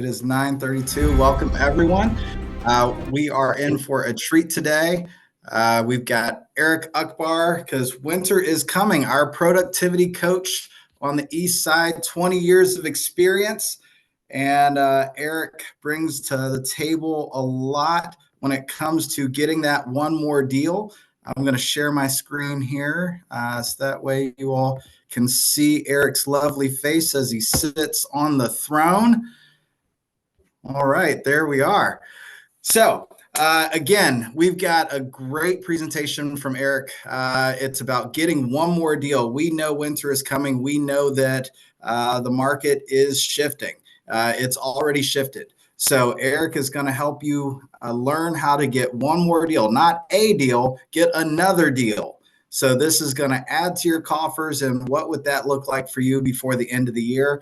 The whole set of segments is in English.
It is 9:32. Welcome, everyone. We are in for a treat today. We've got Eric Uchbar because winter is coming. Our productivity coach on the East Side, 20 years of experience. And Eric brings to the table a lot when it comes to getting that one more deal. I'm going to share my screen here so that way you all can see Eric's lovely face as he sits on the throne. All right, there we are. So again, we've got a great presentation from Eric. It's about getting one more deal. We know winter is coming. We know that the market is shifting. It's already shifted. So Eric is going to help you learn how to get one more deal, not a deal, get another deal. So this is going to add to your coffers. And what would that look like for you before the end of the year?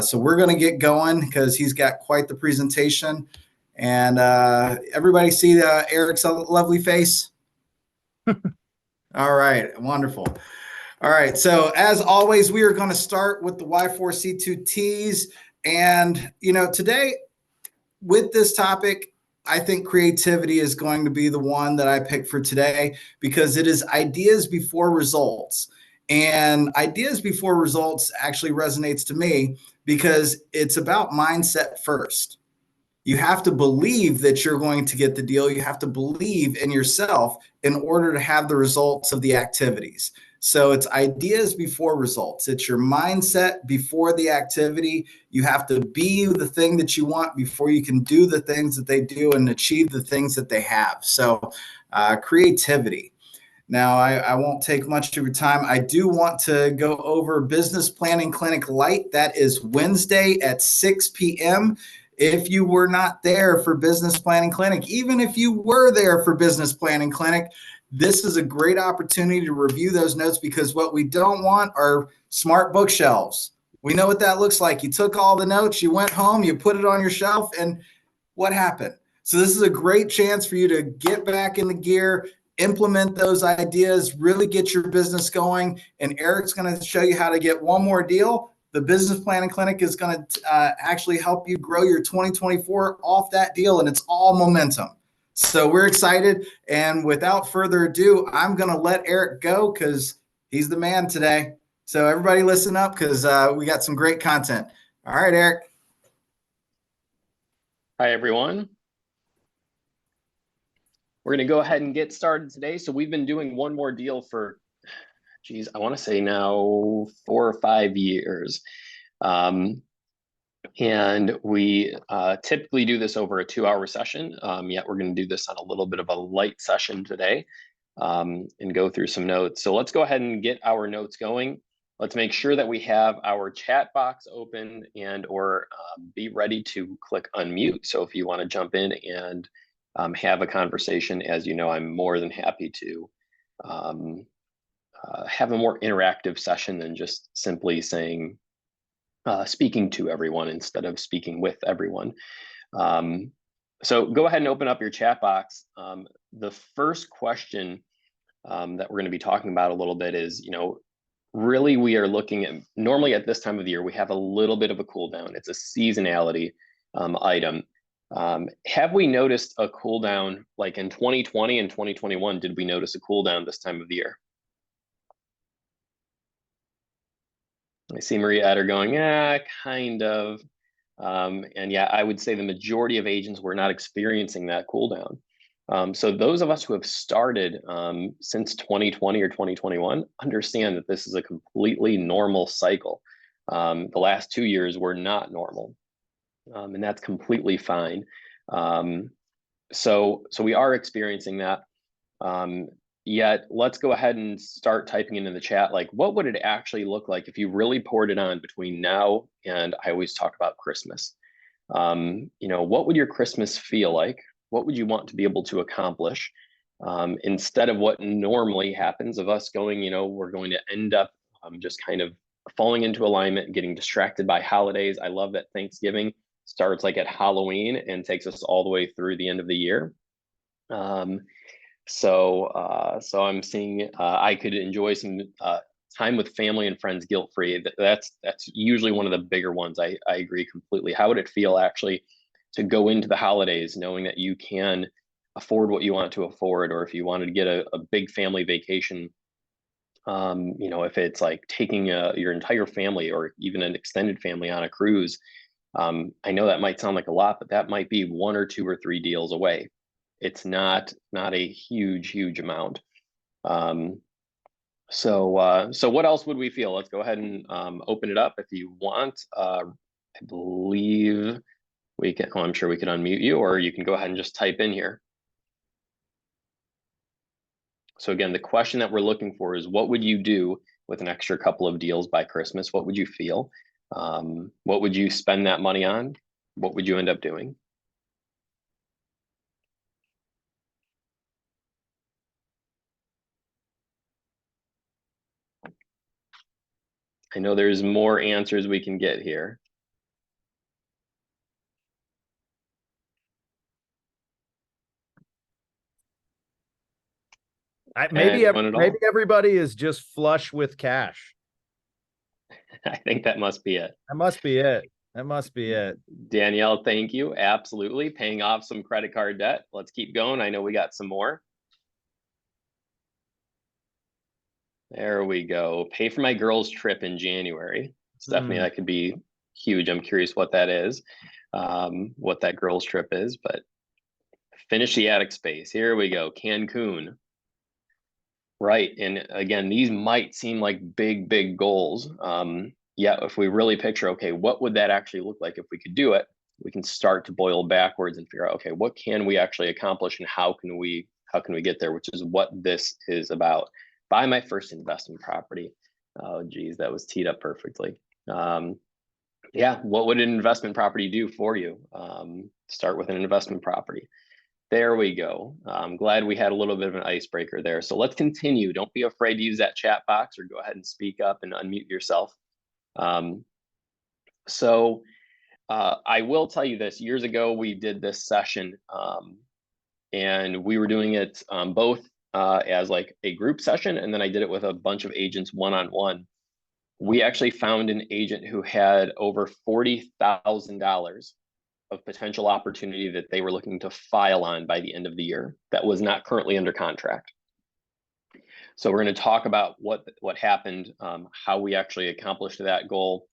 So we're going to get going because he's got quite the presentation. And everybody see Eric's lovely face? All right, wonderful. All right, so as always, we are going to start with the Y4C2Ts. And, today with this topic, I think creativity is going to be the one that I picked for today because it is ideas before results. And ideas before results actually resonates to me because it's about mindset first. You have to believe that you're going to get the deal. You have to believe in yourself in order to have the results of the activities. So it's ideas before results. It's your mindset before the activity. You have to be the thing that you want before you can do the things that they do and achieve the things that they have. So creativity. Now, I won't take much of your time. I do want to go over Business Planning Clinic Light. That is Wednesday at 6 p.m. If you were not there for Business Planning Clinic, even if you were there for Business Planning Clinic, this is a great opportunity to review those notes because what we don't want are smart bookshelves. We know what that looks like. You took all the notes, you went home, you put it on your shelf, and what happened? So this is a great chance for you to get back in the gear, implement those ideas, really get your business going. And Eric's going to show you how to get one more deal. The Business Planning Clinic is going to actually help you grow your 2024 off that deal, and it's all momentum. So we're excited. And without further ado, I'm going to let Eric go because he's the man today. So everybody listen up because we got some great content. All right, Eric. Hi, everyone. We're going to go ahead and get started today. So we've been doing one more deal for, I want to say now 4 or 5 years. And we typically do this over a 2-hour session. Yet we're going to do this on a little bit of a light session today and go through some notes. So let's go ahead and get our notes going. Let's make sure that we have our chat box open and or be ready to click unmute. So if you want to jump in and have a conversation, as you know, I'm more than happy to have a more interactive session than just simply saying, speaking to everyone instead of speaking with everyone. So go ahead and open up your chat box. The first question that we're going to be talking about a little bit is, really we are looking at, normally at this time of the year, we have a little bit of a cool down. It's a seasonality item. Have we noticed a cool down like in 2020 and 2021? Did we notice a cool down this time of the year? I see Maria Eder going, yeah, kind of. And yeah, I would say the majority of agents were not experiencing that cool down. So those of us who have started since 2020 or 2021 understand that this is a completely normal cycle. The last 2 years were not normal. And that's completely fine. So we are experiencing that. Yet let's go ahead and start typing into the chat, like what would it actually look like if you really poured it on between now and I always talk about Christmas. What would your Christmas feel like? What would you want to be able to accomplish instead of what normally happens of us going, we're going to end up just kind of falling into alignment and getting distracted by holidays. I love that Thanksgiving starts like at Halloween and takes us all the way through the end of the year. So I'm seeing I could enjoy time with family and friends guilt-free, that's usually one of the bigger ones. I agree completely. How would it feel actually to go into the holidays knowing that you can afford what you want to afford, or if you wanted to get a big family vacation, if it's like taking your entire family or even an extended family on a cruise, I know that might sound like a lot, but that might be 1 or 2 or 3 deals away. It's not a huge amount. So what else would we feel? Let's go ahead and open it up if you want. I believe we can, I'm sure we can unmute you, or you can go ahead and just type in here. So again, the question that we're looking for is, what would you do with an extra couple of deals by Christmas? What would you feel? What would you spend that money on? What would you end up doing? I know there's more answers we can get here. Maybe Anyone at all? maybe everybody is just flush with cash. I think that must be it. That must be it. That must be it. Danielle, thank you. Absolutely. Paying off some credit card debt. Let's keep going. I know we got some more. There we go. Pay for my girls' trip in January. Stephanie, that could be huge. I'm curious what that is, what that girls' trip is, but finish the attic space. Here we go. Cancun. Right. And again, these might seem like big goals. Yeah, if we really picture, okay, what would that actually look like if we could do it? We can start to boil backwards and figure out, okay, what can we actually accomplish and how can we get there, which is what this is about. Buy my first investment property. Oh, geez, that was teed up perfectly. Yeah, what would an investment property do for you? Start with an investment property. There we go. I'm glad we had a little bit of an icebreaker there. So let's continue. Don't be afraid to use that chat box or go ahead and speak up and unmute yourself. I will tell you this. Years ago, we did this session and we were doing it both as like a group session, and then I did it with a bunch of agents one-on-one. We actually found an agent who had over $40,000 of potential opportunity that they were looking to file on by the end of the year that was not currently under contract. So we're going to talk about what happened, how we actually accomplished that goal,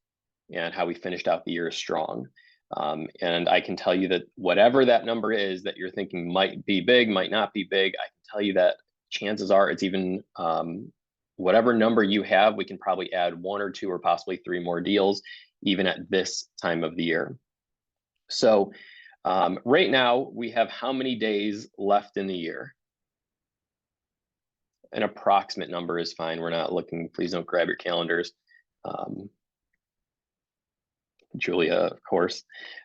and how we finished out the year strong. And I can tell you that whatever that number is that you're thinking might be big, might not be big, I can tell you that chances are it's even whatever number you have, we can probably add 1 or 2 or possibly 3 more deals even at this time of the year. So right now we have how many days left in the year? An approximate number is fine. We're not looking, please don't grab your calendars. Julia, of course.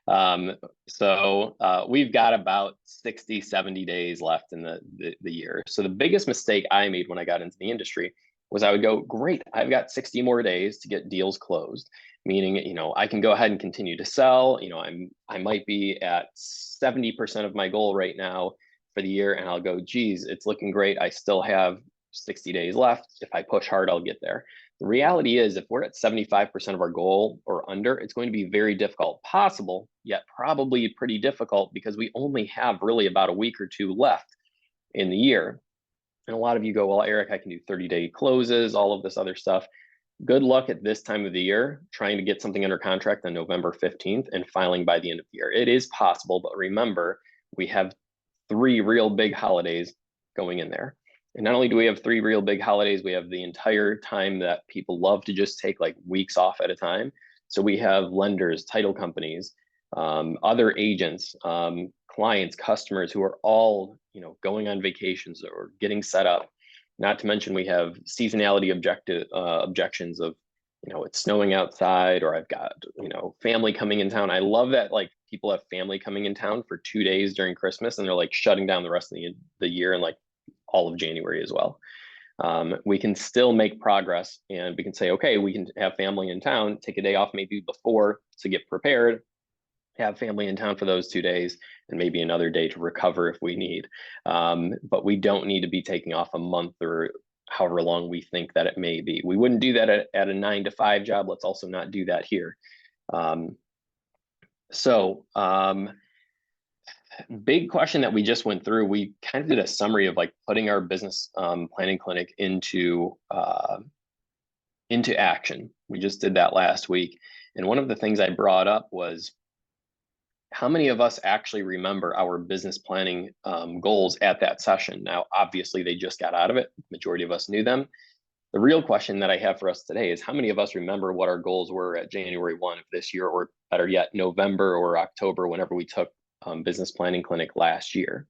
We've got about 60, 70 days left in the year. So the biggest mistake I made when I got into the industry was I would go, great, I've got 60 more days to get deals closed. Meaning, I can go ahead and continue to sell. I might be at 70% of my goal right now for the year, and I'll go, geez, it's looking great. I still have 60 days left. If I push hard, I'll get there. The reality is, if we're at 75% of our goal or under, it's going to be very difficult. Possible, yet probably pretty difficult, because we only have really about a week or 2 left in the year. And a lot of you go, well, Eric, I can do 30-day closes, all of this other stuff. Good luck at this time of the year trying to get something under contract on November 15th and filing by the end of the year. It is possible, but remember, we have 3 real big holidays going in there. And not only do we have 3 real big holidays, we have the entire time that people love to just take like weeks off at a time. So we have lenders, title companies, other agents, clients, customers who are all, going on vacations or getting set up. Not to mention we have seasonality objections of, it's snowing outside, or I've got, family coming in town. I love that, like, people have family coming in town for 2 days during Christmas, and they're like shutting down the rest of the year and like all of January as well. We can still make progress, and we can say, okay, we can have family in town, take a day off maybe before to get prepared, have family in town for those 2 days, and maybe another day to recover if we need. But we don't need to be taking off a month or however long we think that it may be. We wouldn't do that at a 9-to-5 job. Let's also not do that here. Big question that we just went through, we kind of did a summary of like putting our business planning clinic into action. We just did that last week. And one of the things I brought up was, how many of us actually remember our business planning goals at that session? Now, obviously they just got out of it. Majority of us knew them. The real question that I have for us today is, how many of us remember what our goals were at January 1 of this year, or better yet, November or October, whenever we took business planning clinic last year?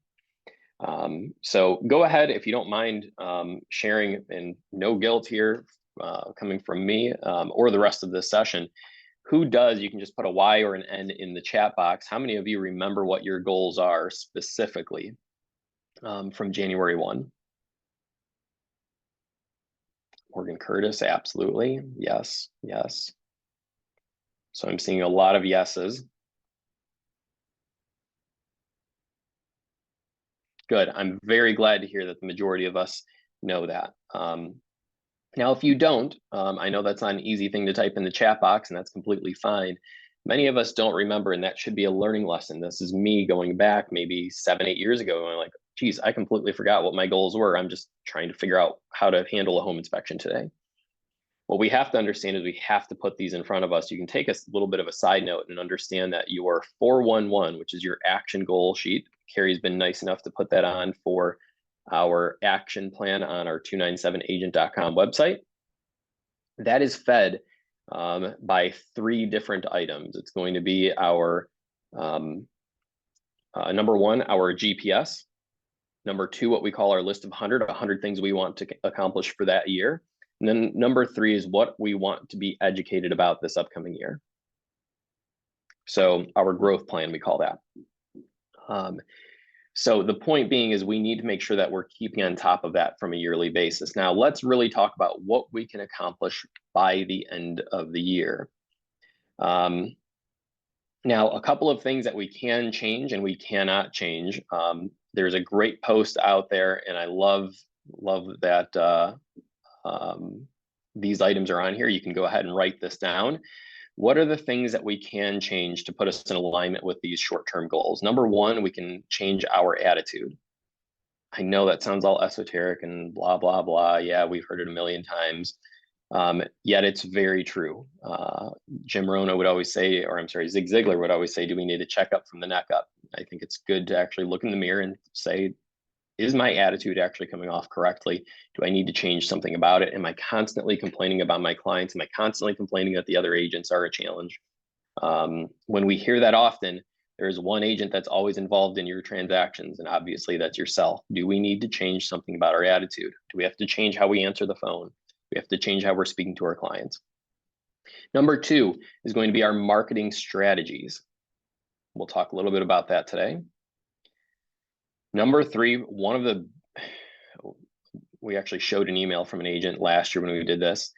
So go ahead, if you don't mind sharing, and no guilt here coming from me or the rest of this session. Who does? You can just put a Y or an N in the chat box. How many of you remember what your goals are specifically from January 1? Morgan Curtis, absolutely. Yes, yes. So I'm seeing a lot of yeses. Good. I'm very glad to hear that the majority of us know that. Now, if you don't, I know that's not an easy thing to type in the chat box, and that's completely fine. Many of us don't remember, and that should be a learning lesson. This is me going back maybe 7-8 years ago, and I'm like, geez, I completely forgot what my goals were. I'm just trying to figure out how to handle a home inspection today. What we have to understand is we have to put these in front of us. You can take a little bit of a side note and understand that your 411, which is your action goal sheet, Carrie's been nice enough to put that on for our action plan on our 297agent.com website. That is fed by 3 different items. It's going to be our number 1, our GPS. Number 2, what we call our list of 100 things we want to accomplish for that year. And then number 3 is what we want to be educated about this upcoming year. So our growth plan, we call that. So the point being is we need to make sure that we're keeping on top of that from a yearly basis. Now, let's really talk about what we can accomplish by the end of the year. Now, a couple of things that we can change and we cannot change. There's a great post out there, and I love that these items are on here. You can go ahead and write this down. What are the things that we can change to put us in alignment with these short-term goals? Number 1, we can change our attitude. I know that sounds all esoteric and blah, blah, blah. Yeah, we've heard it a million times. Yet it's very true. Jim Rohn would always say, or I'm sorry, Zig Ziglar would always say, do we need to check up from the neck up? I think it's good to actually look in the mirror and say, is my attitude actually coming off correctly? Do I need to change something about it? Am I constantly complaining about my clients? Am I constantly complaining that the other agents are a challenge? When we hear that often, there's one agent that's always involved in your transactions, and obviously that's yourself. Do we need to change something about our attitude? Do we have to change how we answer the phone? We have to change how we're speaking to our clients. Number 2 is going to be our marketing strategies. We'll talk a little bit about that today. Number 3, we actually showed an email from an agent last year when we did this.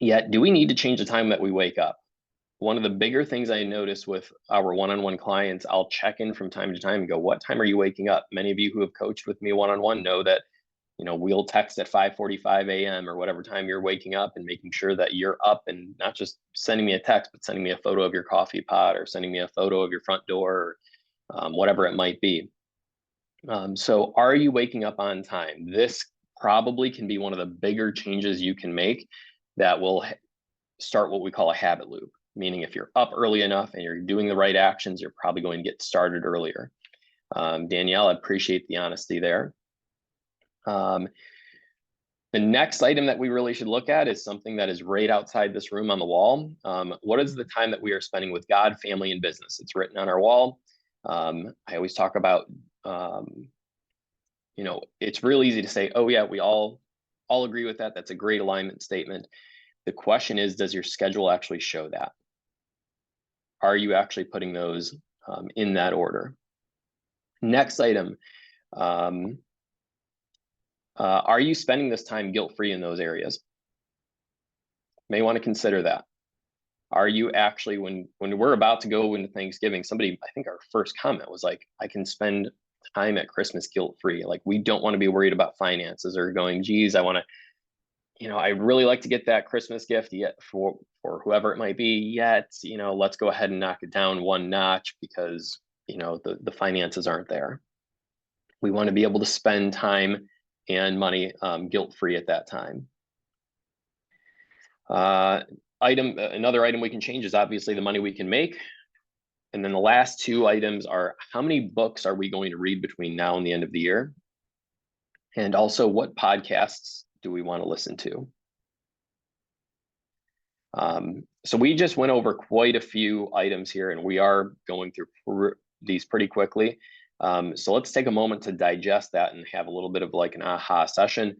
Yet, do we need to change the time that we wake up? One of the bigger things I notice with our one-on-one clients, I'll check in from time to time and go, what time are you waking up? Many of you who have coached with me one-on-one know that, we'll text at 5:45 a.m. or whatever time you're waking up, and making sure that you're up and not just sending me a text, but sending me a photo of your coffee pot or sending me a photo of your front door, or whatever it might be. So are you waking up on time? This probably can be one of the bigger changes you can make that will start what we call a habit loop. Meaning if you're up early enough and you're doing the right actions, you're probably going to get started earlier. Danielle, I appreciate the honesty there. The next item that we really should look at is something that is right outside this room on the wall. What is the time that we are spending with God, family, and business? It's written on our wall. I always talk about, it's real easy to say, oh yeah, we all agree with that. That's a great alignment statement. The question is, does your schedule actually show that? Are you actually putting those in that order? Next item, are you spending this time guilt-free in those areas? May want to consider that. Are you actually, when we're about to go into Thanksgiving, somebody, I think our first comment was like, I can spend time at Christmas guilt-free. Like, we don't want to be worried about finances or going, geez, I want to, I really like to get that Christmas gift yet for whoever it might be, yet, let's go ahead and knock it down one notch because, the finances aren't there. We want to be able to spend time and money guilt-free at that time. Another item we can change is obviously the money we can make. And then the last two items are, how many books are we going to read between now and the end of the year? And also, what podcasts do we want to listen to? So we just went over quite a few items here, and we are going through these pretty quickly. So let's take a moment to digest that and have a little bit of like an aha session.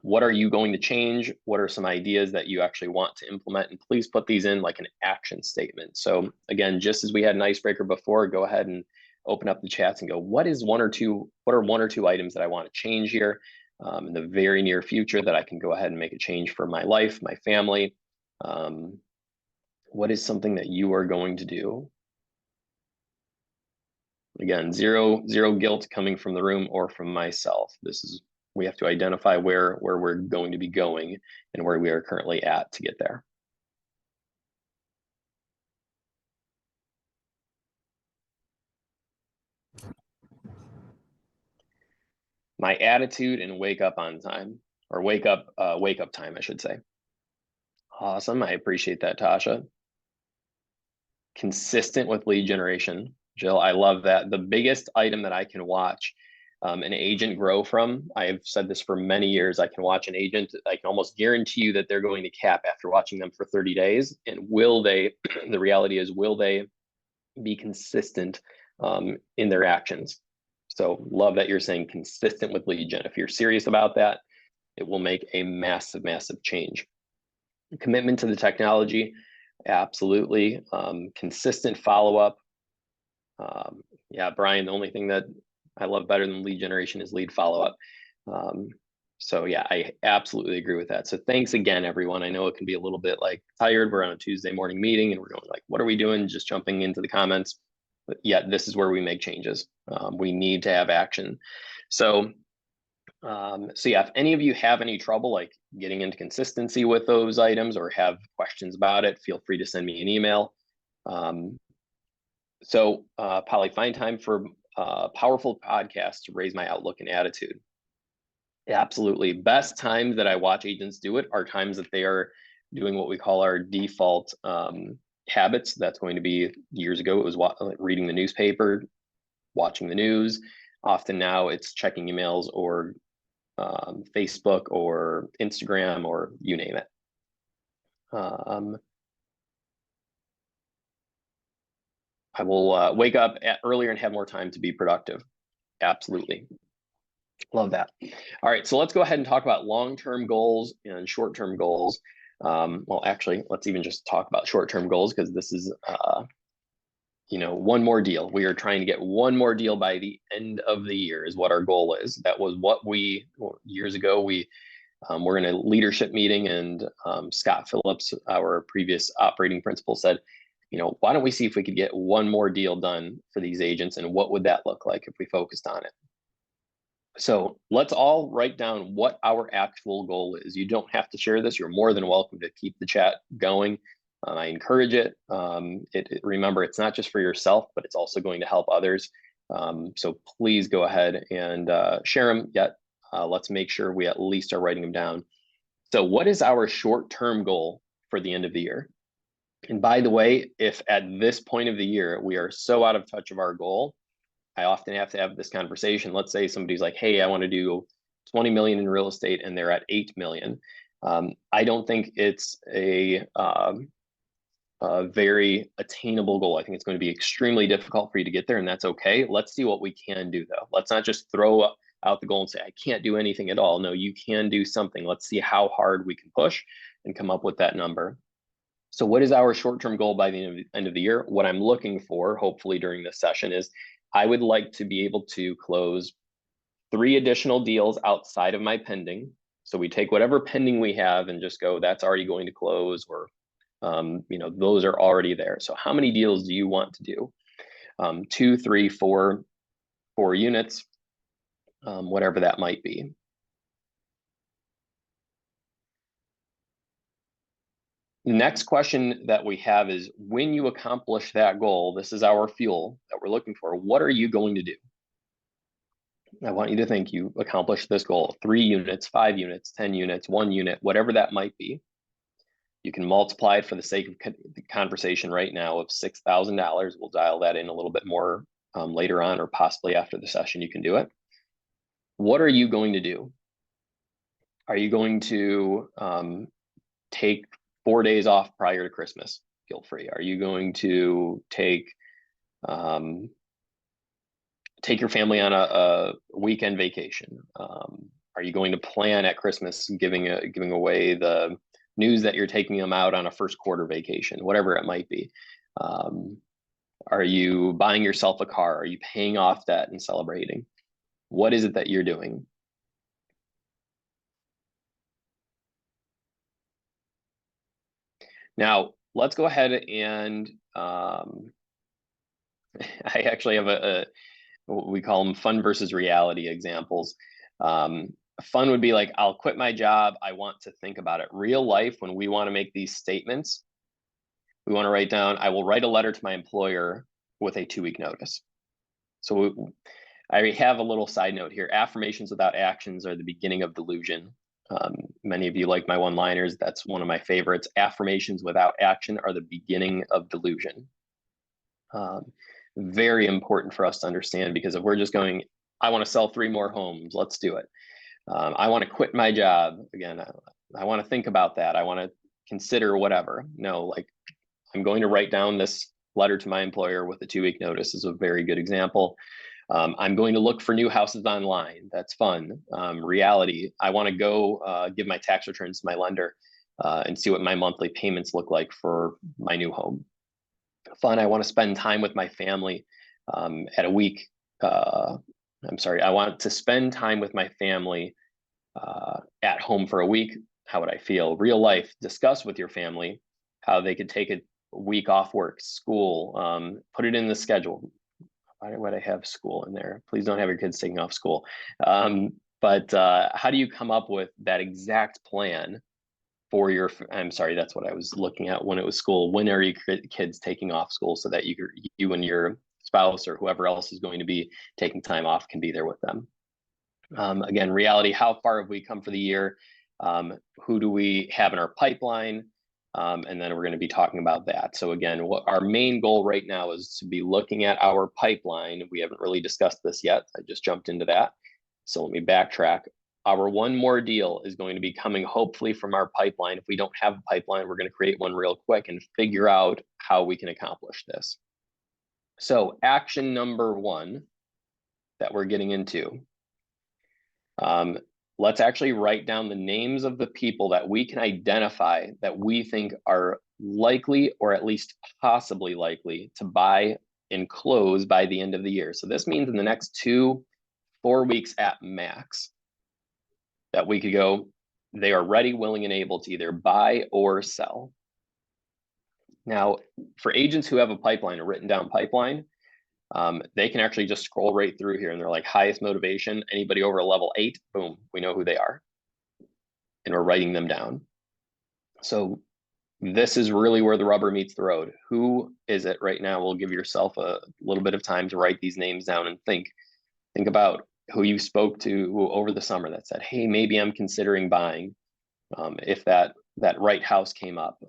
What are you going to change? What are some ideas that you actually want to implement? And please put these in like an action statement. So again, just as we had an icebreaker before, go ahead and open up the chats and go, what are one or two items that I want to change here in the very near future that I can go ahead and make a change for my life, my family? What is something that you are going to do? Again, zero guilt coming from the room or from myself. We have to identify where we're going to be going and where we are currently at to get there. My attitude and wake up on time, or wake up time, I should say. Awesome, I appreciate that, Tasha. Consistent with lead generation. Jill, I love that. The biggest item that I can watch an agent grow from, I've said this for many years, I can watch an agent, I can almost guarantee you that they're going to cap after watching them for 30 days. And will they, the reality is, will they be consistent in their actions? So love that you're saying consistent with lead gen. If you're serious about that, it will make a massive, massive change. Commitment to the technology, absolutely. Consistent follow-up. Yeah, Brian, the only thing that I love better than lead generation is lead follow-up. So yeah, I absolutely agree with that. So thanks again, everyone. I know it can be a little bit like tired. We're on a Tuesday morning meeting and we're going like, what are we doing? Just jumping into the comments. But yeah, this is where we make changes. We need to have action. So yeah, if any of you have any trouble like getting into consistency with those items or have questions about it, feel free to send me an email. Polly, find time for powerful podcasts to raise my outlook and attitude. Absolutely. Best times that I watch agents do it are times that they are doing what we call our default habits. That's going to be, years ago, it was reading the newspaper, watching the news. Often now it's checking emails or Facebook or Instagram or you name it. I will wake up earlier and have more time to be productive. Absolutely. Love that. All right, so let's go ahead and talk about long-term goals and short-term goals. Well, actually, let's even just talk about short-term goals because this is, one more deal. We are trying to get one more deal by the end of the year is what our goal is. That was what years ago, we were in a leadership meeting and Scott Phillips, our previous operating principal, said, why don't we see if we could get one more deal done for these agents and what would that look like if we focused on it? So let's all write down what our actual goal is. You don't have to share this. You're more than welcome to keep the chat going. I encourage it. Remember, it's not just for yourself, but it's also going to help others. So please go ahead and share them. Let's make sure we at least are writing them down. So what is our short-term goal for the end of the year? And by the way, if at this point of the year, we are so out of touch of our goal, I often have to have this conversation. Let's say somebody's like, hey, I want to do 20 million in real estate and they're at 8 million. I don't think it's a very attainable goal. I think it's going to be extremely difficult for you to get there, and that's okay. Let's see what we can do though. Let's not just throw out the goal and say, I can't do anything at all. No, you can do something. Let's see how hard we can push and come up with that number. So what is our short-term goal by the end of the year? What I'm looking for, hopefully during this session, is I would like to be able to close 3 additional deals outside of my pending. So we take whatever pending we have and just go, that's already going to close, or those are already there. So how many deals do you want to do? 2, 3, 4, 4 units, whatever that might be. The next question that we have is, when you accomplish that goal, this is our fuel that we're looking for, what are you going to do? I want you to think you accomplished this goal, 3 units, 5 units, 10 units, 1 unit, whatever that might be. You can multiply it for the sake of the conversation right now of $6,000. We'll dial that in a little bit more later on, or possibly after the session, you can do it. What are you going to do? Are you going to take 4 days off prior to Christmas, guilt-free? Are you going to take your family on a weekend vacation? Are you going to plan at Christmas giving away the news that you're taking them out on a first quarter vacation, whatever it might be? Are you buying yourself a car? Are you paying off debt and celebrating? What is it that you're doing? Now, let's go ahead and I actually have what we call them fun versus reality examples. Fun would be like, I'll quit my job. I want to think about it. Real life, when we want to make these statements, we want to write down, I will write a letter to my employer with a 2-week notice. So I have a little side note here. Affirmations without actions are the beginning of delusion. Many of you like my one-liners. That's one of my favorites. Affirmations without action are the beginning of delusion. Very important for us to understand, because if we're just going, I want to sell 3 more homes, let's do it. I want to quit my job. Again, I want to think about that. I want to consider whatever. No, like, I'm going to write down this letter to my employer with a 2-week notice is a very good example. I'm going to look for new houses online. That's fun. Reality, I want to go give my tax returns to my lender and see what my monthly payments look like for my new home. Fun, I want to spend time with my family at a week. I want to spend time with my family at home for a week. How would I feel? Real life, discuss with your family how they could take a week off work, school, put it in the schedule. Why would I have school in there? Please don't have your kids taking off school. But how do you come up with that exact plan for your, that's what I was looking at when it was school. When are your kids taking off school, so that you and your spouse or whoever else is going to be taking time off can be there with them. Again, reality, how far have we come for the year? Who do we have in our pipeline? And then we're going to be talking about that. So again, what our main goal right now is to be looking at our pipeline. We haven't really discussed this yet. I just jumped into that. So let me backtrack. Our one more deal is going to be coming hopefully from our pipeline. If we don't have a pipeline, we're going to create one real quick and figure out how we can accomplish this. So action number 1 that we're getting into. Let's actually write down the names of the people that we can identify that we think are likely, or at least possibly likely, to buy and close by the end of the year. So this means in the next 2-4 weeks at max, that we could go, they are ready, willing, and able to either buy or sell. Now, for agents who have a pipeline, a written down pipeline, they can actually just scroll right through here, and they're like, highest motivation, anybody over a level 8, boom, we know who they are, and we're writing them down. So this is really where the rubber meets the road. Who is it right now? We'll give yourself a little bit of time to write these names down and think about who you spoke to over the summer that said, hey, maybe I'm considering buying. If that right house came up,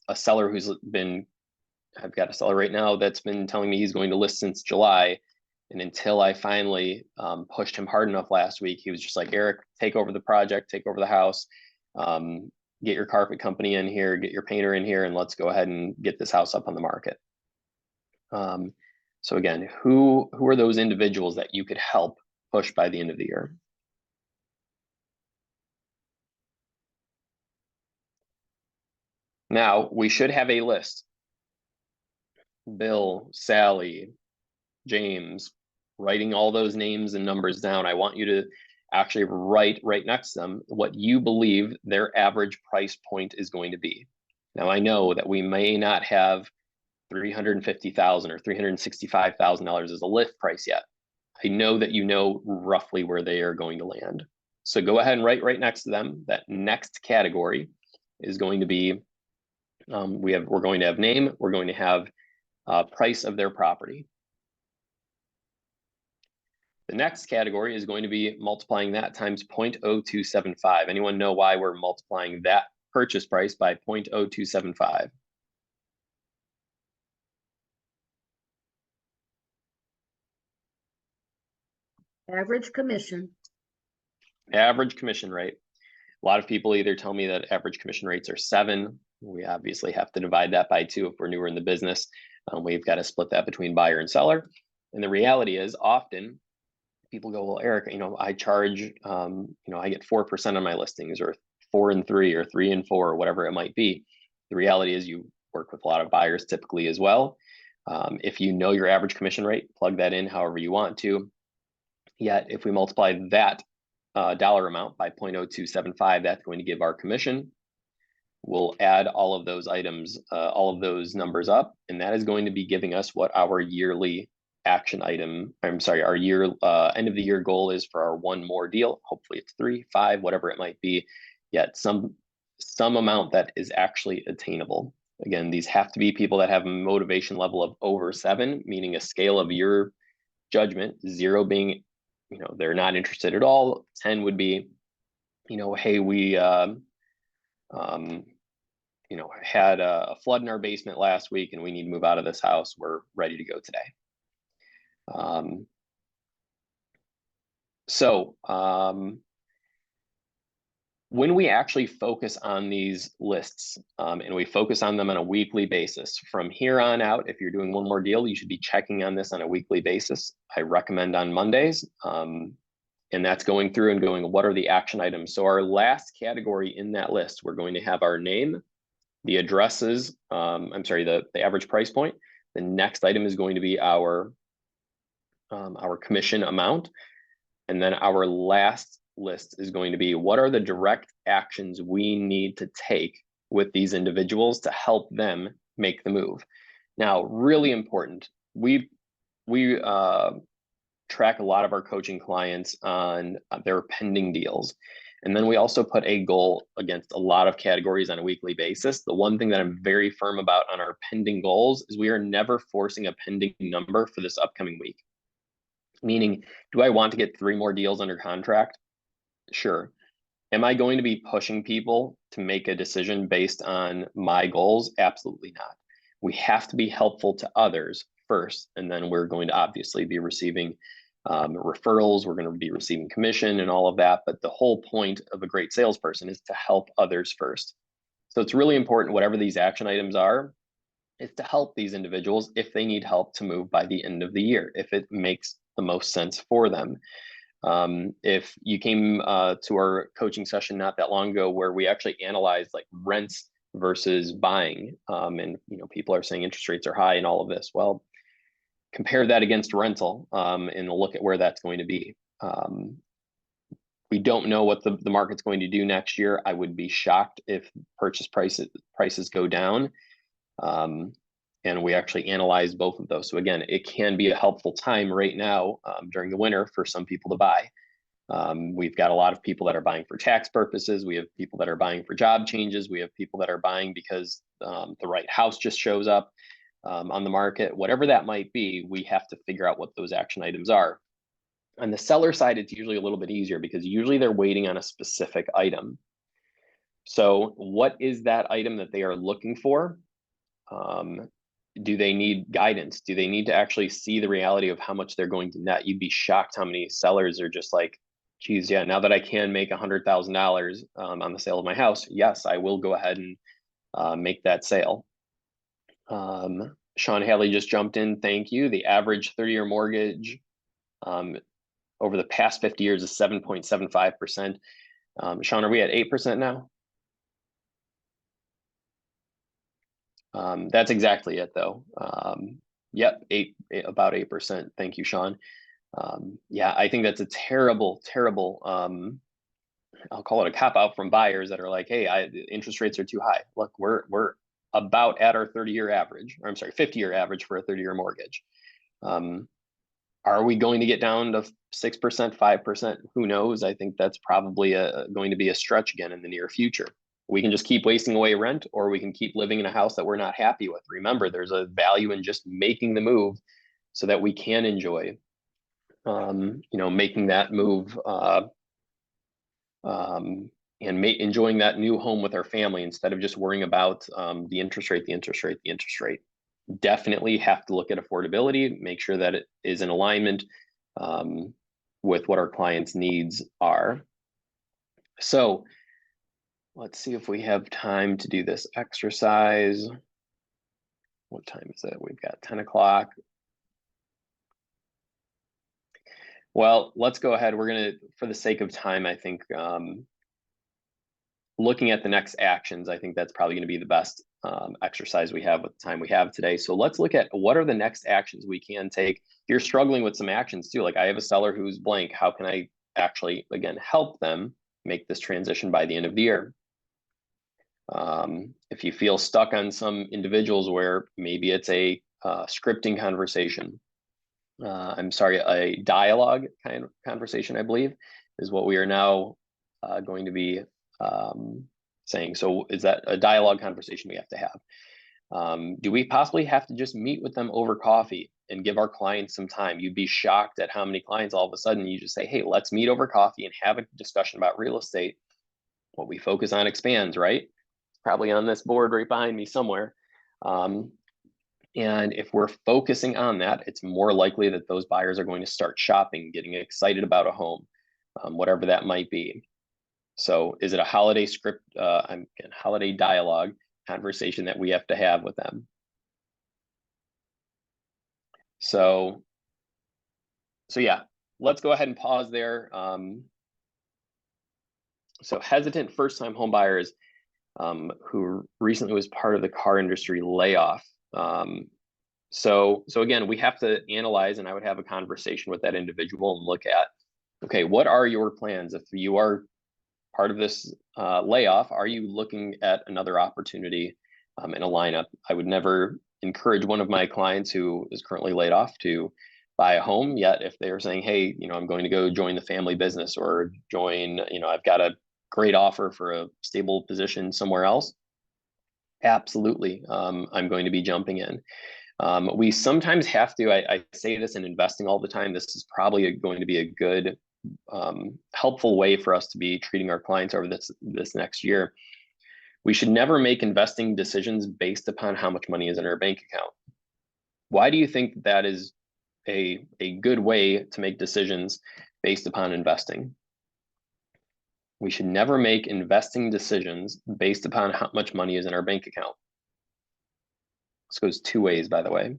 a seller who's been, I've got a seller right now that's been telling me he's going to list since July. And until I finally pushed him hard enough last week, he was just like, Eric, take over the project, take over the house, get your carpet company in here, get your painter in here, and let's go ahead and get this house up on the market. So again, who are those individuals that you could help push by the end of the year? Now, we should have a list. Bill, Sally, James, writing all those names and numbers down. I want you to actually write right next to them what you believe their average price point is going to be. Now, I know that we may not have $350,000 or $365,000 as a list price yet. I know that you know roughly where they are going to land. So go ahead and write right next to them. That next category is going to be, we're going to have name, we're going to have price of their property. The next category is going to be multiplying that times 0.0275. Anyone know why we're multiplying that purchase price by 0.0275? Average commission. Average commission rate. A lot of people either tell me that average commission rates are 7. We obviously have to divide that by 2 if we're newer in the business. We've got to split that between buyer and seller. And the reality is often people go, well, Eric, I charge, I get 4% on my listings, or 4 and 3, or 3 and 4, or whatever it might be. The reality is you work with a lot of buyers typically as well. If you know your average commission rate, plug that in however you want to. Yet if we multiply that dollar amount by 0.0275, that's going to give our commission. We'll add all of those items, all of those numbers up, and that is going to be giving us what our yearly action item, our year end of the year goal is for our one more deal. Hopefully it's 3, 5, whatever it might be, yet some amount that is actually attainable. Again, these have to be people that have a motivation level of over 7, meaning a scale of your judgment, 0 being, they're not interested at all. 10 would be, hey, we, had a flood in our basement last week and we need to move out of this house. We're ready to go today. When we actually focus on these lists and we focus on them on a weekly basis, from here on out, if you're doing one more deal, you should be checking on this on a weekly basis. I recommend on Mondays, and that's going through and going, what are the action items? So our last category in that list, we're going to have our name, the addresses, the average price point. The next item is going to be our commission amount. And then our last list is going to be, what are the direct actions we need to take with these individuals to help them make the move? Now, really important, we track a lot of our coaching clients on their pending deals. And then we also put a goal against a lot of categories on a weekly basis. The one thing that I'm very firm about on our pending goals is we are never forcing a pending number for this upcoming week. Meaning, do I want to get 3 more deals under contract? Sure. Am I going to be pushing people to make a decision based on my goals? Absolutely not. We have to be helpful to others first, and then we're going to obviously be receiving referrals. We're going to be receiving commission and all of that. But the whole point of a great salesperson is to help others first. So it's really important, whatever these action items are, is to help these individuals if they need help to move by the end of the year, if it makes the most sense for them. If you came to our coaching session not that long ago, where we actually analyzed like rents versus buying, and people are saying interest rates are high and all of this. Well, compare that against rental and look at where that's going to be. We don't know what the market's going to do next year. I would be shocked if purchase prices go down. And we actually analyzed both of those. So again, it can be a helpful time right now during the winter for some people to buy. We've got a lot of people that are buying for tax purposes. We have people that are buying for job changes. We have people that are buying because the right house just shows up on the market. Whatever that might be, we have to figure out what those action items are. On the seller side, it's usually a little bit easier because usually they're waiting on a specific item. So what is that item that they are looking for? Do they need guidance? Do they need to actually see the reality of how much they're going to net? You'd be shocked how many sellers are just like, geez, yeah, now that I can make $100,000 on the sale of my house, yes, I will go ahead and make that sale. Sean Haley just jumped in. Thank you. The average 30-year mortgage over the past 50 years is 7.75%. Sean, are we at 8% now? That's exactly it, though. Yep, about 8%. Thank you, Sean. Yeah, I think that's a terrible, I'll call it a cop out from buyers that are like, hey, interest rates are too high. Look, we're about at our 30-year average, or I'm sorry, 50-year average for a 30-year mortgage. Are we going to get down to 6%, 5%? Who knows? I think that's probably going to be a stretch again in the near future. We can just keep wasting away rent, or we can keep living in a house that we're not happy with. Remember, there's a value in just making the move so that we can enjoy, making that move and enjoying that new home with our family instead of just worrying about the interest rate. Definitely have to look at affordability, make sure that it is in alignment with what our clients' needs are. So let's see if we have time to do this exercise. What time is it? We've got 10 o'clock. Well, let's go ahead. We're going to, for the sake of time, I think looking at the next actions, I think that's probably going to be the best exercise we have with the time we have today. So let's look at what are the next actions we can take. If you're struggling with some actions too, like I have a seller who's blank, how can I actually, again, help them make this transition by the end of the year? If you feel stuck on some individuals where maybe it's a scripting conversation, a dialogue kind of conversation, I believe, is what we are now going to be saying. So is that a dialogue conversation we have to have? Do we possibly have to just meet with them over coffee and give our clients some time? You'd be shocked at how many clients all of a sudden you just say, hey, let's meet over coffee and have a discussion about real estate. What we focus on expands, right? It's probably on this board right behind me somewhere. And if we're focusing on that, it's more likely that those buyers are going to start shopping, getting excited about a home, whatever that might be. So is it a holiday script, holiday dialogue conversation that we have to have with them? So yeah, let's go ahead and pause there. So hesitant first-time home buyers who recently was part of the car industry layoff. So again, we have to analyze, and I would have a conversation with that individual and look at, okay, what are your plans? If you are part of this layoff, are you looking at another opportunity in a lineup? I would never encourage one of my clients who is currently laid off to buy a home, yet if they're saying, hey, I'm going to go join the family business or join, I've got a great offer for a stable position somewhere else, absolutely, I'm going to be jumping in. We sometimes have to, I say this in investing all the time, this is probably going to be a good, helpful way for us to be treating our clients over this next year. We should never make investing decisions based upon how much money is in our bank account. Why do you think that is a good way to make decisions based upon investing? We should never make investing decisions based upon how much money is in our bank account. This goes two ways, by the way.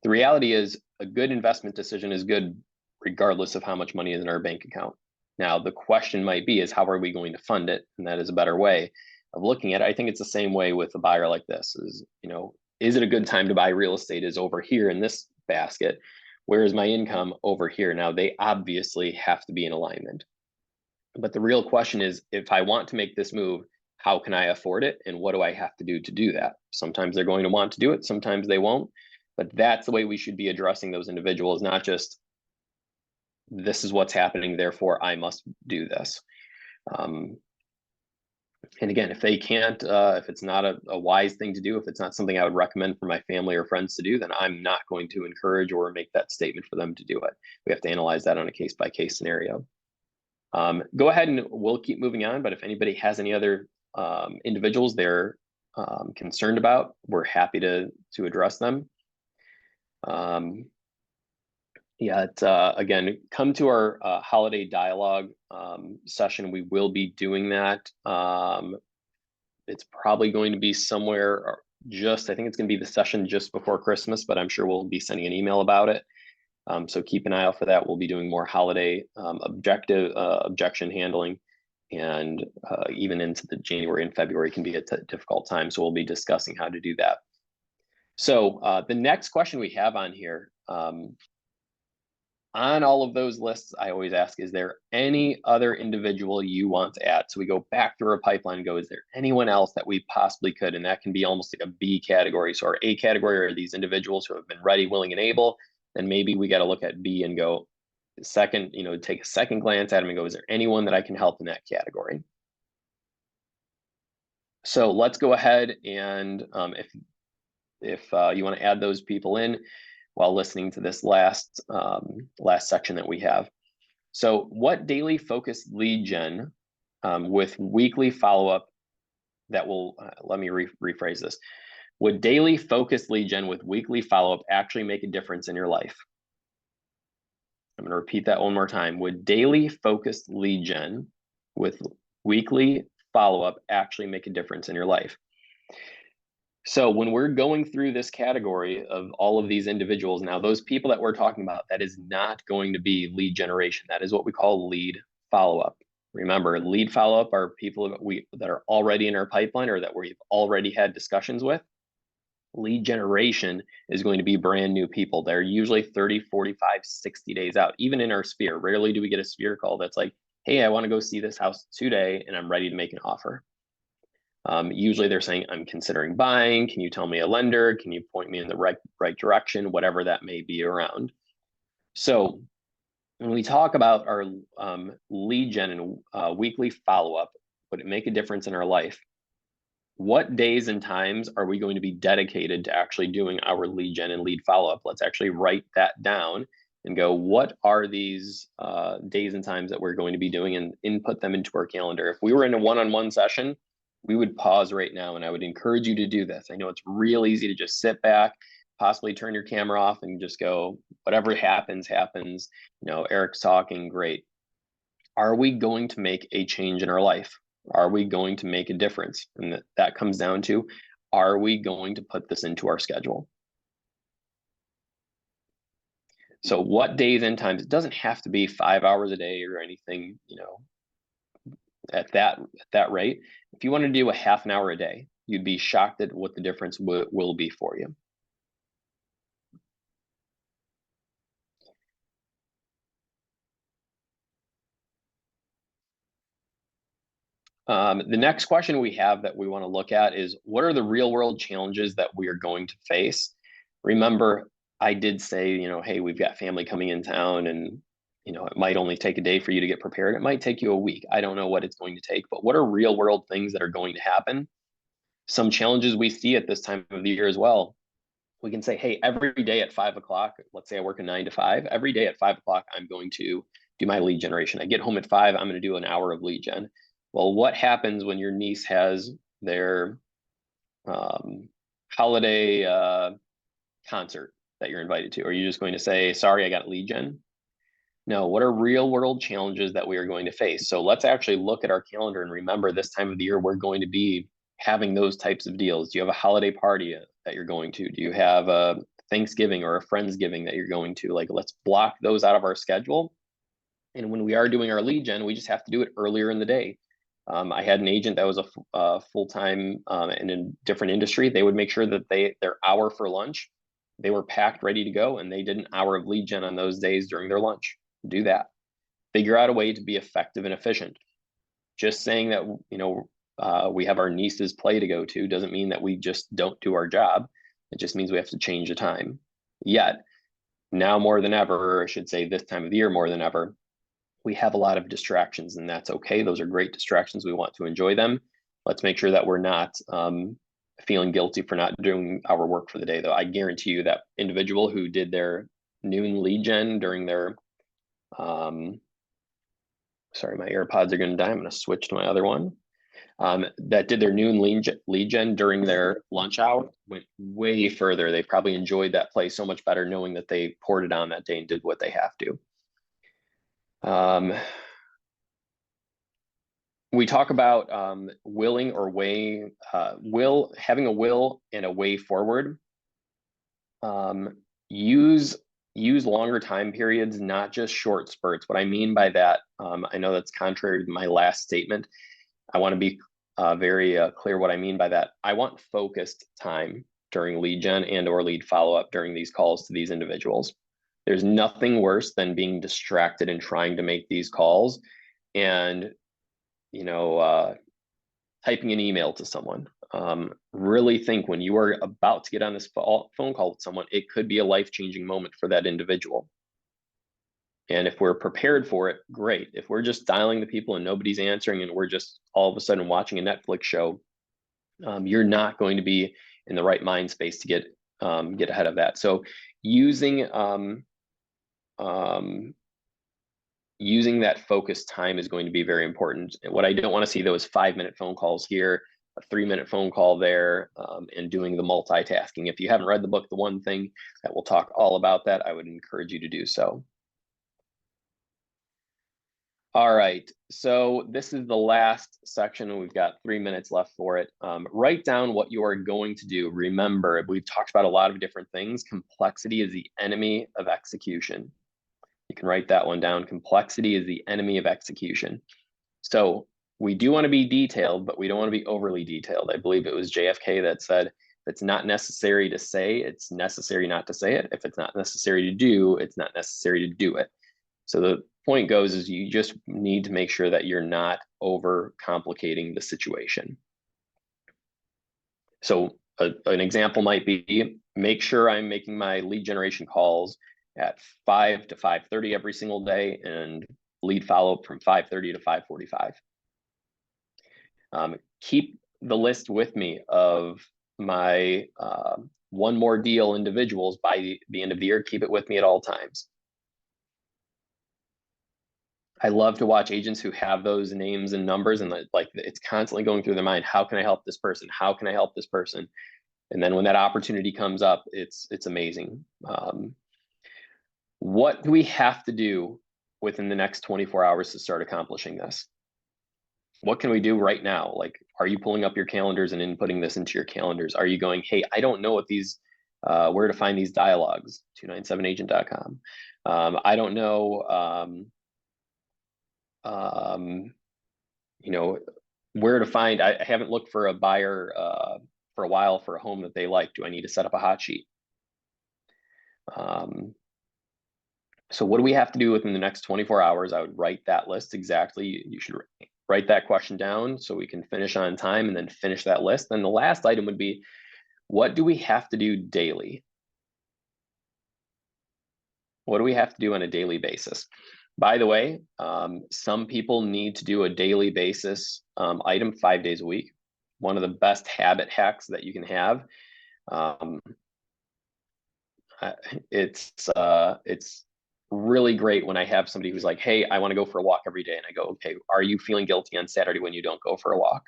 The reality is a good investment decision is good regardless of how much money is in our bank account. Now, the question might be is how are we going to fund it? And that is a better way of looking at it. I think it's the same way with a buyer like this is it a good time to buy real estate is over here in this basket. Where is my income over here? Now, they obviously have to be in alignment. But the real question is, if I want to make this move, how can I afford it? And what do I have to do that? Sometimes they're going to want to do it. Sometimes they won't. But that's the way we should be addressing those individuals, not just, this is what's happening, therefore I must do this. And again, if they can't, if it's not a wise thing to do, if it's not something I would recommend for my family or friends to do, then I'm not going to encourage or make that statement for them to do it. We have to analyze that on a case-by-case scenario. Go ahead and we'll keep moving on, but if anybody has any other individuals they're concerned about, we're happy to address them. Again, come to our holiday dialogue session. We will be doing that. It's probably going to be somewhere I think it's going to be the session just before Christmas, but I'm sure we'll be sending an email about it. So keep an eye out for that. We'll be doing more holiday objection handling, and even into the January and February can be a difficult time. So we'll be discussing how to do that. So the next question we have on here, On all of those lists, I always ask, is there any other individual you want to add? So we go back through our pipeline and go, is there anyone else that we possibly could? And that can be almost like a B category. So our A category are these individuals who have been ready, willing, and able. Then maybe we got to look at B and go second, take a second glance at them and go, is there anyone that I can help in that category? So let's go ahead and if you want to add those people in while listening to this last section that we have. So what daily focused lead gen with weekly follow-up that will, let me rephrase this. Would daily focused lead gen with weekly follow-up actually make a difference in your life? I'm going to repeat that one more time. Would daily focused lead gen with weekly follow-up actually make a difference in your life? So when we're going through this category of all of these individuals, now those people that we're talking about, that is not going to be lead generation. That is what we call lead follow-up. Remember, lead follow-up are people that are already in our pipeline or that we've already had discussions with. Lead generation is going to be brand new people. They're usually 30, 45, 60 days out. Even in our sphere, rarely do we get a sphere call that's like, hey, I want to go see this house today and I'm ready to make an offer. Usually they're saying, I'm considering buying. Can you tell me a lender? Can you point me in the right direction? Whatever that may be around. So when we talk about our lead gen and weekly follow-up, would it make a difference in our life? What days and times are we going to be dedicated to actually doing our lead gen and lead follow-up? Let's actually write that down and go, what are these days and times that we're going to be doing, and input them into our calendar. If we were in a one-on-one session, we would pause right now and I would encourage you to do this. I know it's real easy to just sit back, possibly turn your camera off and just go, whatever happens, happens. Eric's talking, great. Are we going to make a change in our life? Are we going to make a difference? And that comes down to, are we going to put this into our schedule? So what days and times? It doesn't have to be 5 hours a day or anything, at that rate. If you want to do a half an hour a day, you'd be shocked at what the difference will be for you. The next question we have that we want to look at is, what are the real world challenges that we are going to face? Remember, I did say, hey, we've got family coming in town and it might only take a day for you to get prepared. It might take you a week. I don't know what it's going to take, but what are real world things that are going to happen? Some challenges we see at this time of the year as well. We can say, hey, every day at 5 o'clock, let's say I work a 9 to 5, every day at 5 o'clock, I'm going to do my lead generation. I get home at 5, I'm going to do an hour of lead gen. Well, what happens when your niece has their holiday concert that you're invited to? Are you just going to say, sorry, I got lead gen? No, what are real world challenges that we are going to face? So let's actually look at our calendar and remember this time of the year, we're going to be having those types of deals. Do you have a holiday party that you're going to? Do you have a Thanksgiving or a Friendsgiving that you're going to? Like, let's block those out of our schedule. And when we are doing our lead gen, we just have to do it earlier in the day. I had an agent that was a full-time in a different industry. They would make sure that their hour for lunch, they were packed, ready to go, and they did an hour of lead gen on those days during their lunch. Do that. Figure out a way to be effective and efficient. Just saying that, we have our niece's play to go to doesn't mean that we just don't do our job. It just means we have to change the time. Yet, now more than ever, or I should say this time of the year more than ever, we have a lot of distractions, and that's okay. Those are great distractions. We want to enjoy them. Let's make sure that we're not feeling guilty for not doing our work for the day, though. I guarantee you that individual who did their noon lead gen during their sorry, my AirPods are going to die. I'm going to switch to my other one. That did their noon lead gen during their lunch hour went way further. They probably enjoyed that play so much better knowing that they poured it on that day and did what they have to. We talk about willing or way, having a will and a way forward. Use longer time periods, not just short spurts. What I mean by that, I know that's contrary to my last statement. I want to be very clear what I mean by that. I want focused time during lead gen and or lead follow-up during these calls to these individuals. There's nothing worse than being distracted and trying to make these calls and, typing an email to someone. Really think when you are about to get on this phone call with someone, it could be a life-changing moment for that individual. And if we're prepared for it, great. If we're just dialing the people and nobody's answering and we're just all of a sudden watching a Netflix show, you're not going to be in the right mind space to get ahead of that. So using using that focused time is going to be very important. And what I don't want to see though is 5-minute phone calls here, a 3-minute phone call there, and doing the multitasking. If you haven't read the book, The One Thing, that will talk all about that, I would encourage you to do so. All right, so this is the last section and we've got 3 minutes left for it. Write down what you are going to do. Remember, we've talked about a lot of different things. Complexity is the enemy of execution. You can write that one down. Complexity is the enemy of execution. So we do want to be detailed, but we don't want to be overly detailed. I believe it was JFK that said, if it's not necessary to say, it's necessary not to say it. If it's not necessary to do, it's not necessary to do it. So the point goes is you just need to make sure that you're not over complicating the situation. So an example might be, make sure I'm making my lead generation calls at 5 to 5:30 every single day and lead follow-up from 5:30 to 5:45. Keep the list with me of my one more deal individuals by the end of the year. Keep it with me at all times. I love to watch agents who have those names and numbers and like it's constantly going through their mind. How can I help this person? How can I help this person? And then when that opportunity comes up, it's amazing. What do we have to do within the next 24 hours to start accomplishing this? What can we do right now? Like, are you pulling up your calendars and inputting this into your calendars? Are you going, hey, I don't know what these, where to find these dialogues, 297agent.com. I don't know, where to find, I haven't looked for a buyer for a while for a home that they like. Do I need to set up a hot sheet? So what do we have to do within the next 24 hours? I would write that list exactly. You should write that question down so we can finish on time and then finish that list. Then the last item would be, what do we have to do daily? What do we have to do on a daily basis? By the way, some people need to do a daily basis item 5 days a week. One of the best habit hacks that you can have. It's really great when I have somebody who's like, hey, I want to go for a walk every day. And I go, okay, are you feeling guilty on Saturday when you don't go for a walk?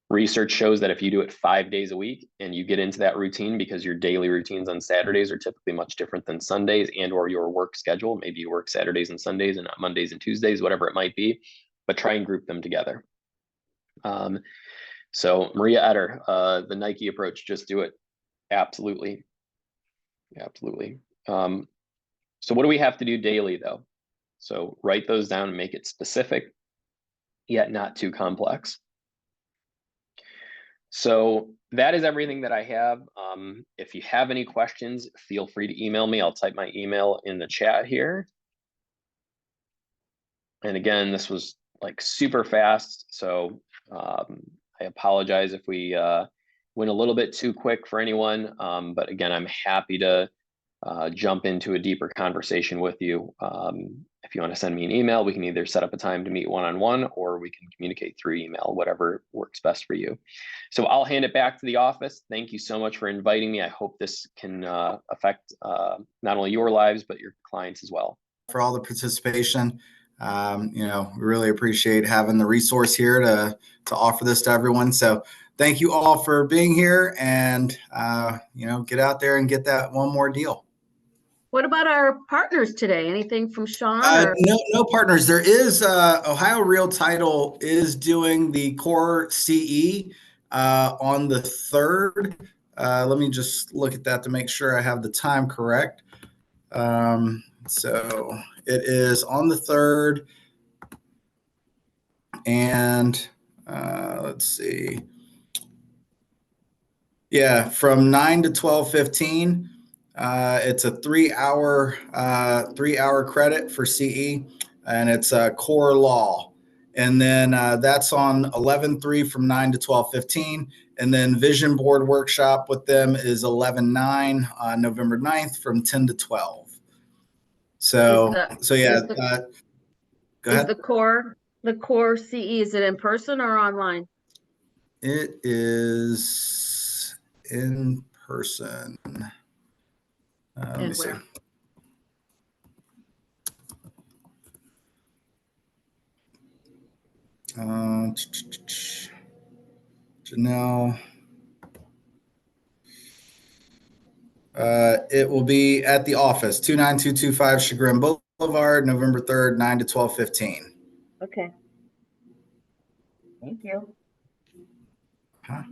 Research shows that if you do it 5 days a week and you get into that routine, because your daily routines on Saturdays are typically much different than Sundays and or your work schedule. Maybe you work Saturdays and Sundays and not Mondays and Tuesdays, whatever it might be, but try and group them together. So Maria Etter, the Nike approach, just do it. Absolutely. Absolutely. So what do we have to do daily though? So write those down and make it specific, yet not too complex. So that is everything that I have. If you have any questions, feel free to email me. I'll type my email in the chat here. And again, this was like super fast. So I apologize if we went a little bit too quick for anyone. But again, I'm happy to jump into a deeper conversation with you. If you want to send me an email, we can either set up a time to meet one-on-one or we can communicate through email, whatever works best for you. So I'll hand it back to the office. Thank you so much for inviting me. I hope this can affect not only your lives, but your clients as well. For all the participation. We really appreciate having the resource here to offer this to everyone. So thank you all for being here and, get out there and get that one more deal. What about our partners today? Anything from Sean? No partners. There is Ohio Real Title is doing the core CE on the 3rd. Let me just look at that to make sure I have the time correct. So it is on the 3rd. And let's see. Yeah, from 9 to 12:15. It's a 3 hour credit for CE, and it's a core law. And then that's on 11/3 from 9 to 12:15. And then vision board workshop with them is 11/9 on November 9th from 10 to 12. So yeah, is the- go Is ahead. the core CE, is it in person or online? It is in person. Let me And see. where? Janelle. It will be at the office, 29225 Chagrin Boulevard, November 3rd, 9 to 12:15. Okay. Thank you. Huh?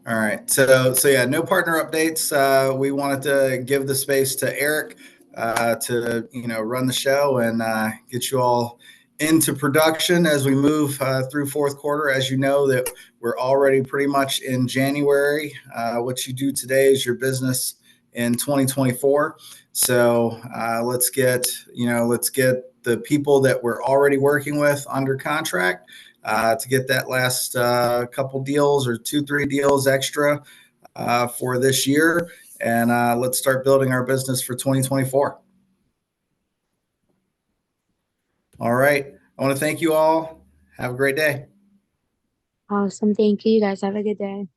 All right. So yeah, no partner updates. We wanted to give the space to Eric to run the show and get you all into production as we move through fourth quarter. As you know, that we're already pretty much in January. What you do today is your business in 2024. So let's get the people that we're already working with under contract to get that last couple deals or 2-3 deals extra for this year. And let's start building our business for 2024. All right. I want to thank you all. Have a great day. Awesome. Thank you. You guys have a good day.